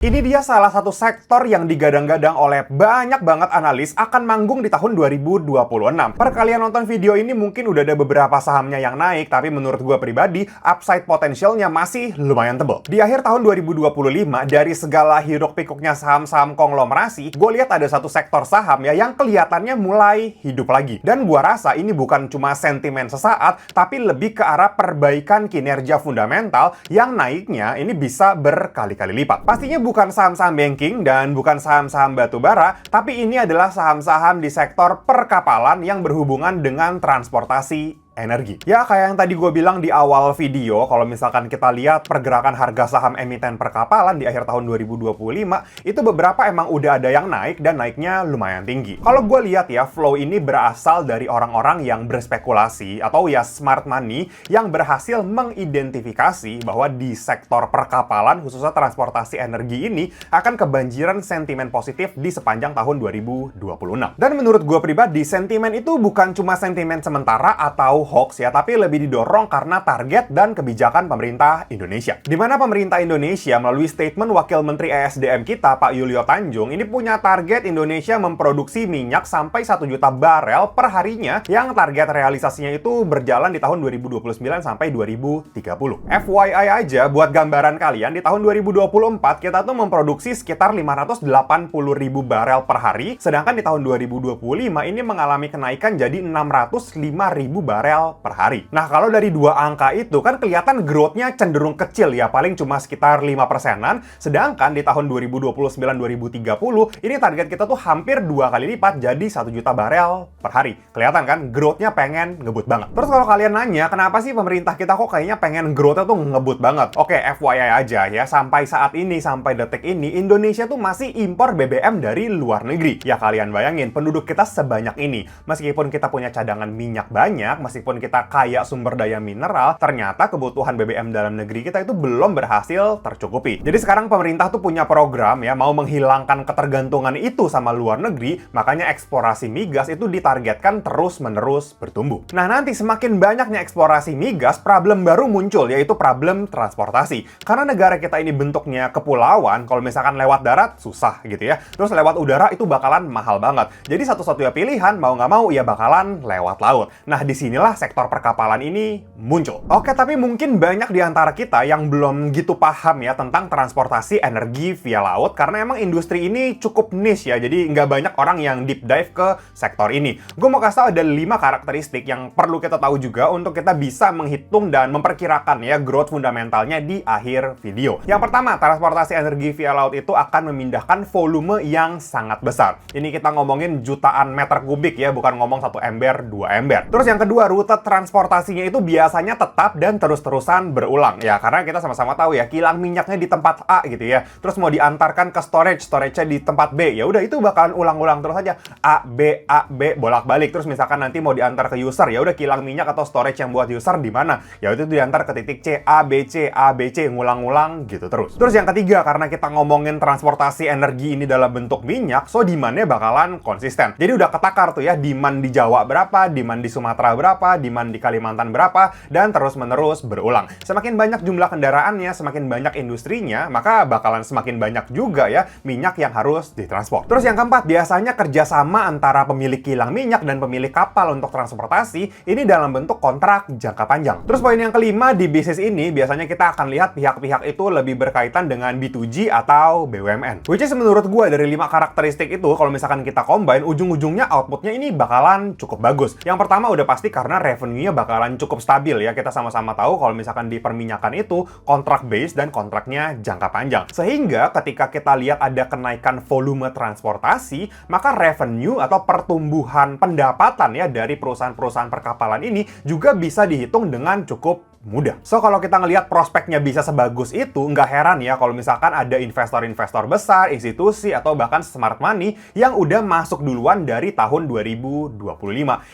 Ini dia salah satu sektor yang digadang-gadang oleh banyak banget analis akan manggung di tahun 2026. Per kalian nonton video ini mungkin udah ada beberapa sahamnya yang naik, tapi menurut gue pribadi, upside potensialnya masih lumayan tebal. Di akhir tahun 2025, dari segala hiruk-pikuknya saham-saham konglomerasi, gue lihat ada satu sektor saham ya yang kelihatannya mulai hidup lagi. Dan gue rasa ini bukan cuma sentimen sesaat, tapi lebih ke arah perbaikan kinerja fundamental yang naiknya ini bisa berkali-kali lipat. Pastinya bukan saham-saham banking dan bukan saham-saham batubara, tapi ini adalah saham-saham di sektor perkapalan yang berhubungan dengan transportasi energi. Ya, kayak yang tadi gue bilang di awal video, kalau misalkan kita lihat pergerakan harga saham emiten perkapalan di akhir tahun 2025, itu beberapa emang udah ada yang naik dan naiknya lumayan tinggi. Kalau gue lihat ya, flow ini berasal dari orang-orang yang berspekulasi atau ya smart money yang berhasil mengidentifikasi bahwa di sektor perkapalan, khususnya transportasi energi ini, akan kebanjiran sentimen positif di sepanjang tahun 2026. Dan menurut gue pribadi, sentimen itu bukan cuma sentimen sementara atau hoax ya, tapi lebih didorong karena target dan kebijakan pemerintah Indonesia. Di mana pemerintah Indonesia melalui statement Wakil Menteri ESDM kita, Pak Yulio Tanjung, ini punya target Indonesia memproduksi minyak sampai 1 juta barel per harinya, yang target realisasinya itu berjalan di tahun 2029 sampai 2030. FYI aja, buat gambaran kalian, di tahun 2024 kita tuh memproduksi sekitar 580.000 barel per hari, sedangkan di tahun 2025 ini mengalami kenaikan jadi 605.000 barel per hari. Nah, kalau dari dua angka itu kan kelihatan growth-nya cenderung kecil ya, paling cuma sekitar 5%-an, sedangkan di tahun 2029-2030 ini target kita tuh hampir 2 kali lipat jadi 1 juta barel per hari. Kelihatan kan growth-nya pengen ngebut banget. Terus kalau kalian nanya, kenapa sih pemerintah kita kok kayaknya pengen growth-nya tuh ngebut banget? Oke, FYI aja ya, sampai saat ini, sampai detik ini, Indonesia tuh masih impor BBM dari luar negeri. Ya kalian bayangin, penduduk kita sebanyak ini, meskipun kita punya cadangan minyak banyak, meskipun kita kaya sumber daya mineral, ternyata kebutuhan BBM dalam negeri kita itu belum berhasil tercukupi. Jadi sekarang pemerintah tuh punya program ya, mau menghilangkan ketergantungan itu sama luar negeri, makanya eksplorasi migas itu ditargetkan terus-menerus bertumbuh. Nah, nanti semakin banyaknya eksplorasi migas, problem baru muncul, yaitu problem transportasi. Karena negara kita ini bentuknya kepulauan, kalau misalkan lewat darat, susah gitu ya. Terus lewat udara itu bakalan mahal banget. Jadi satu-satunya pilihan, mau nggak mau, ya bakalan lewat laut. Nah, disinilah sektor perkapalan ini muncul. Oke, tapi mungkin banyak di antara kita yang belum gitu paham ya tentang transportasi energi via laut, karena emang industri ini cukup niche ya, jadi nggak banyak orang yang deep dive ke sektor ini. Gue mau kasih tau ada 5 karakteristik yang perlu kita tahu juga untuk kita bisa menghitung dan memperkirakan ya growth fundamentalnya di akhir video. Yang pertama, transportasi energi via laut itu akan memindahkan volume yang sangat besar. Ini kita ngomongin jutaan meter kubik ya, bukan ngomong 1 ember, 2 ember. Terus yang kedua, rute transportasinya itu biasanya tetap dan terus-terusan berulang. Ya, karena kita sama-sama tahu ya, kilang minyaknya di tempat A gitu ya. Terus mau diantarkan ke storage-nya di tempat B. Ya udah, itu bakalan ulang-ulang terus aja. A, B, bolak-balik. Terus misalkan nanti mau diantar ke user, ya udah kilang minyak atau storage yang buat user di mana? Ya itu diantar ke titik C, A, B, C, ngulang-ngulang gitu terus. Terus yang ketiga, karena kita ngomongin transportasi energi ini dalam bentuk minyak, so demand-nya bakalan konsisten. Jadi udah ketakar tuh ya, demand di Jawa berapa, demand di Sumatera berapa, demand di Kalimantan berapa, dan terus-menerus berulang. Semakin banyak jumlah kendaraannya, semakin banyak industrinya, maka bakalan semakin banyak juga ya minyak yang harus ditransport. Terus yang keempat, biasanya kerjasama antara pemilik kilang minyak dan pemilik kapal untuk transportasi ini dalam bentuk kontrak jangka panjang. Terus poin yang kelima, di bisnis ini biasanya kita akan lihat pihak-pihak itu lebih berkaitan dengan B2G atau BUMN. Which is menurut gue dari 5 karakteristik itu, kalau misalkan kita combine, ujung-ujungnya outputnya ini bakalan cukup bagus. Yang pertama udah pasti karena revenue-nya bakalan cukup stabil ya. Kita sama-sama tahu kalau misalkan di perminyakan itu kontrak base dan kontraknya jangka panjang. Sehingga ketika kita lihat ada kenaikan volume transportasi, maka revenue atau pertumbuhan pendapatan ya dari perusahaan-perusahaan perkapalan ini juga bisa dihitung dengan cukup mudah. So, kalau kita ngelihat prospeknya bisa sebagus itu, nggak heran ya kalau misalkan ada investor-investor besar, institusi, atau bahkan smart money yang udah masuk duluan dari tahun 2025.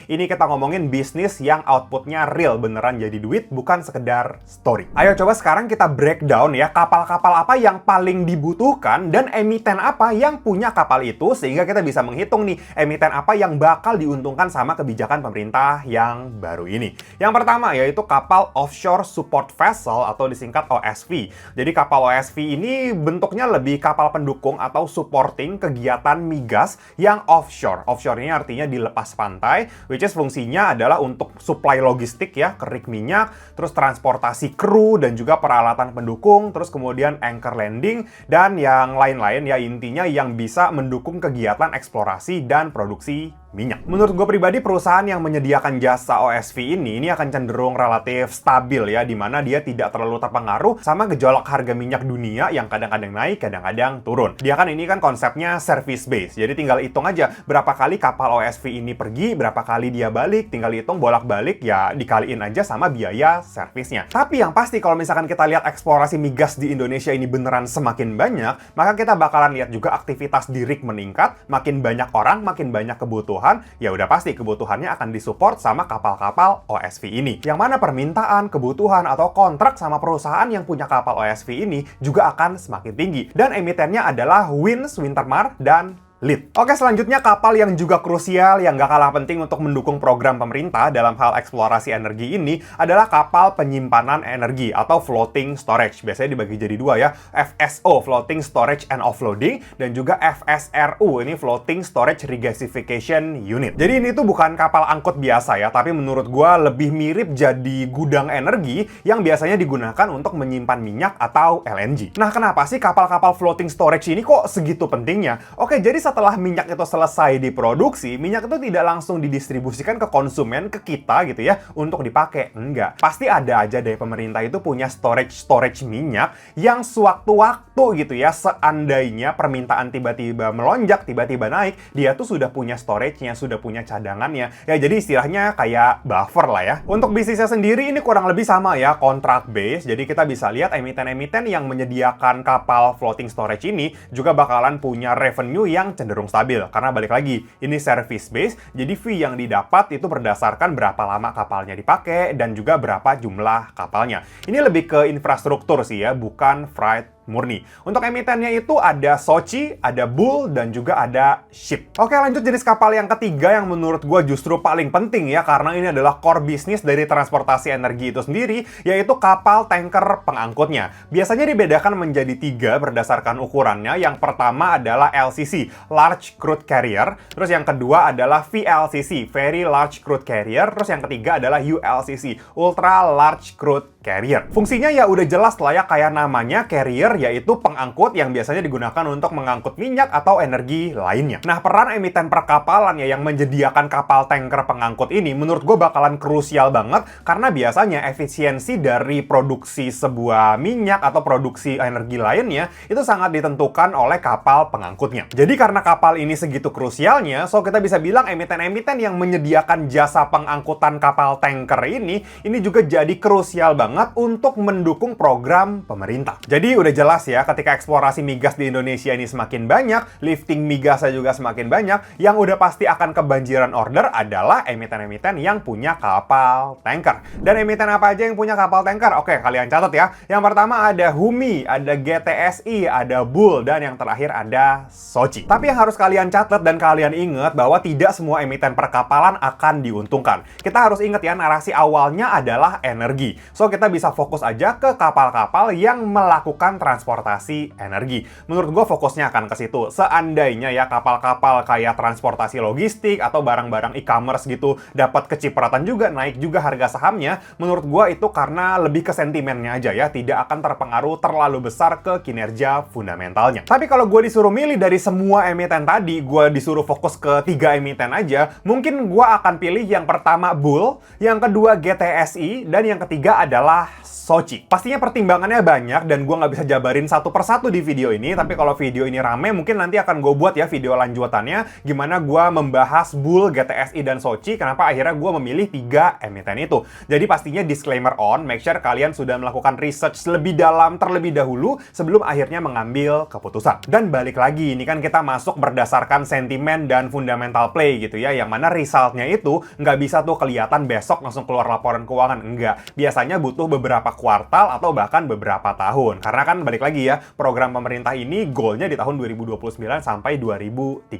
Ini kita ngomongin bisnis yang outputnya real, beneran jadi duit, bukan sekedar story. Ayo coba sekarang kita breakdown ya, kapal-kapal apa yang paling dibutuhkan dan emiten apa yang punya kapal itu, sehingga kita bisa menghitung nih, emiten apa yang bakal diuntungkan sama kebijakan pemerintah yang baru ini. Yang pertama yaitu kapal offshore Offshore Support Vessel atau disingkat OSV. Jadi kapal OSV ini bentuknya lebih kapal pendukung atau supporting kegiatan migas yang offshore. Offshore ini artinya di lepas pantai, which is fungsinya adalah untuk supply logistik ya, kerik minyak, terus transportasi kru dan juga peralatan pendukung, terus kemudian anchor landing, dan yang lain-lain ya, intinya yang bisa mendukung kegiatan eksplorasi dan produksi minyak. Menurut gue pribadi, perusahaan yang menyediakan jasa OSV ini akan cenderung relatif stabil ya, dimana dia tidak terlalu terpengaruh sama gejolak harga minyak dunia yang kadang-kadang naik, kadang-kadang turun. Dia kan ini kan konsepnya service base, jadi tinggal hitung aja berapa kali kapal OSV ini pergi, berapa kali dia balik, tinggal hitung bolak-balik ya, dikaliin aja sama biaya servisnya. Tapi yang pasti kalau misalkan kita lihat eksplorasi migas di Indonesia ini beneran semakin banyak, maka kita bakalan lihat juga aktivitas di rig meningkat, makin banyak orang, makin banyak kebutuhan, ya udah pasti kebutuhannya akan disupport sama kapal-kapal OSV ini. Yang mana permintaan, kebutuhan, atau kontrak sama perusahaan yang punya kapal OSV ini juga akan semakin tinggi. Dan emitennya adalah Wins, Wintermar, dan Lead. Oke, selanjutnya kapal yang juga krusial, yang gak kalah penting untuk mendukung program pemerintah dalam hal eksplorasi energi ini adalah kapal penyimpanan energi atau floating storage. Biasanya dibagi jadi dua ya, FSO, Floating Storage and Offloading, dan juga FSRU, ini Floating Storage Regasification Unit. Jadi ini tuh bukan kapal angkut biasa ya, tapi menurut gua lebih mirip jadi gudang energi yang biasanya digunakan untuk menyimpan minyak atau LNG. Nah, kenapa sih kapal-kapal floating storage ini kok segitu pentingnya? Oke, jadi setelah minyak itu selesai diproduksi, minyak itu tidak langsung didistribusikan ke konsumen, ke kita gitu ya, untuk dipakai. Enggak. Pasti ada aja deh pemerintah itu punya storage minyak yang sewaktu-waktu gitu ya, seandainya permintaan tiba-tiba melonjak, tiba-tiba naik, dia tuh sudah punya storage-nya, sudah punya cadangannya. Ya, jadi istilahnya kayak buffer lah ya. Untuk bisnisnya sendiri ini kurang lebih sama ya, contract base. Jadi kita bisa lihat emiten-emiten yang menyediakan kapal floating storage ini juga bakalan punya revenue yang cenderung stabil, karena balik lagi, ini service base, jadi fee yang didapat itu berdasarkan berapa lama kapalnya dipakai dan juga berapa jumlah kapalnya. Ini lebih ke infrastruktur sih ya, bukan freight murni. Untuk emitennya itu ada Sochi, ada Bull, dan juga ada Ship. Oke, lanjut jenis kapal yang ketiga yang menurut gue justru paling penting ya, karena ini adalah core bisnis dari transportasi energi itu sendiri, yaitu kapal tanker pengangkutnya. Biasanya dibedakan menjadi 3 berdasarkan ukurannya. Yang pertama adalah LCC, Large Crude Carrier. Terus yang kedua adalah VLCC, Very Large Crude Carrier. Terus yang ketiga adalah ULCC, Ultra Large Crude Carrier. Fungsinya ya udah jelas lah ya, kayak namanya carrier, yaitu pengangkut yang biasanya digunakan untuk mengangkut minyak atau energi lainnya. Nah, peran emiten perkapalan ya yang menyediakan kapal tanker pengangkut ini menurut gue bakalan krusial banget, karena biasanya efisiensi dari produksi sebuah minyak atau produksi energi lainnya itu sangat ditentukan oleh kapal pengangkutnya. Jadi karena kapal ini segitu krusialnya, so kita bisa bilang emiten-emiten yang menyediakan jasa pengangkutan kapal tanker ini juga jadi krusial banget untuk mendukung program pemerintah. Jadi udah jelas ya, ketika eksplorasi migas di Indonesia ini semakin banyak, lifting migasnya juga semakin banyak, yang udah pasti akan kebanjiran order adalah emiten-emiten yang punya kapal tanker. Dan emiten apa aja yang punya kapal tanker? Oke, kalian catat ya. Yang pertama ada Humi, ada GTSI, ada Bull, dan yang terakhir ada Sochi. Tapi yang harus kalian catat dan kalian ingat bahwa tidak semua emiten perkapalan akan diuntungkan. Kita harus ingat ya, narasi awalnya adalah energi. So, kita bisa fokus aja ke kapal-kapal yang melakukan transportasi energi. Menurut gue fokusnya akan ke situ. Seandainya ya kapal-kapal kayak transportasi logistik atau barang-barang e-commerce gitu dapat kecipratan juga, naik juga harga sahamnya, menurut gue itu karena lebih ke sentimennya aja ya, tidak akan terpengaruh terlalu besar ke kinerja fundamentalnya. Tapi kalau gue disuruh milih dari semua emiten tadi, gue disuruh fokus ke 3 emiten aja, mungkin gue akan pilih yang pertama Bull, yang kedua GTSI, dan yang ketiga adalah Sochi. Pastinya pertimbangannya banyak dan gue nggak bisa jabarin satu persatu di video ini, tapi kalau video ini rame mungkin nanti akan gue buat ya video lanjutannya gimana gue membahas Bull, GTSI, dan Sochi, kenapa akhirnya gue memilih 3 emiten itu. Jadi pastinya disclaimer on, make sure kalian sudah melakukan research lebih dalam terlebih dahulu sebelum akhirnya mengambil keputusan. Dan balik lagi, ini kan kita masuk berdasarkan sentimen dan fundamental play gitu ya, yang mana resultnya itu nggak bisa tuh kelihatan besok langsung keluar laporan keuangan, enggak. Biasanya butuh butuh beberapa kuartal atau bahkan beberapa tahun. Karena kan balik lagi ya, program pemerintah ini goalnya di tahun 2029 sampai 2030.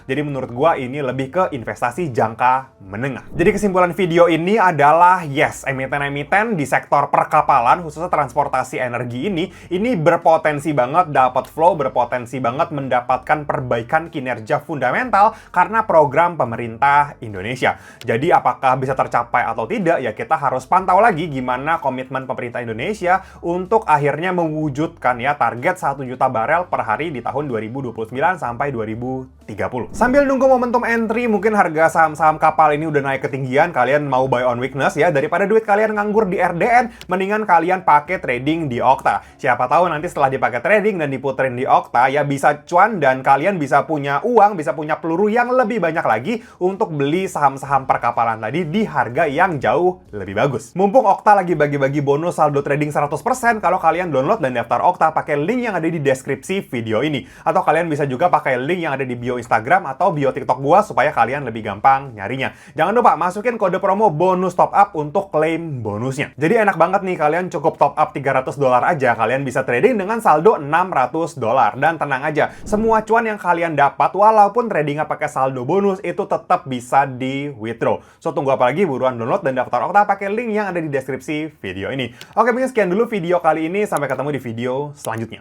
Jadi menurut gua ini lebih ke investasi jangka menengah. Jadi kesimpulan video ini adalah yes, emiten-emiten di sektor perkapalan khususnya transportasi energi ini berpotensi banget dapat flow, berpotensi banget mendapatkan perbaikan kinerja fundamental karena program pemerintah Indonesia. Jadi apakah bisa tercapai atau tidak, ya kita harus pantau lagi gimana komitmen pemerintah Indonesia untuk akhirnya mewujudkan ya target 1 juta barel per hari di tahun 2029 sampai 2030. Sambil nunggu momentum entry, mungkin harga saham-saham kapal ini udah naik ketinggian, kalian mau buy on weakness ya, daripada duit kalian nganggur di RDN, mendingan kalian pakai trading di Okta. Siapa tahu nanti setelah dipakai trading dan diputerin di Okta, ya bisa cuan dan kalian bisa punya uang, bisa punya peluru yang lebih banyak lagi untuk beli saham-saham perkapalan tadi di harga yang jauh lebih bagus. Mumpung Okta lagi bagi-bagi bonus saldo trading 100%, kalau kalian download dan daftar Okta pakai link yang ada di deskripsi video ini. Atau kalian bisa juga pakai link yang ada di bio Instagram atau bio TikTok gua supaya kalian lebih gampang nyarinya. Jangan lupa masukin kode promo bonus top up untuk klaim bonusnya. Jadi enak banget nih, kalian cukup top up $300 aja, kalian bisa trading dengan saldo $600. Dan tenang aja, semua cuan yang kalian dapat walaupun tradingnya pakai saldo bonus itu tetap bisa di withdraw. So tunggu apa lagi, buruan download dan daftar Okta pakai link yang ada di deskripsi video ini. Oke, mungkin sekian dulu video kali ini, sampai ketemu di video selanjutnya.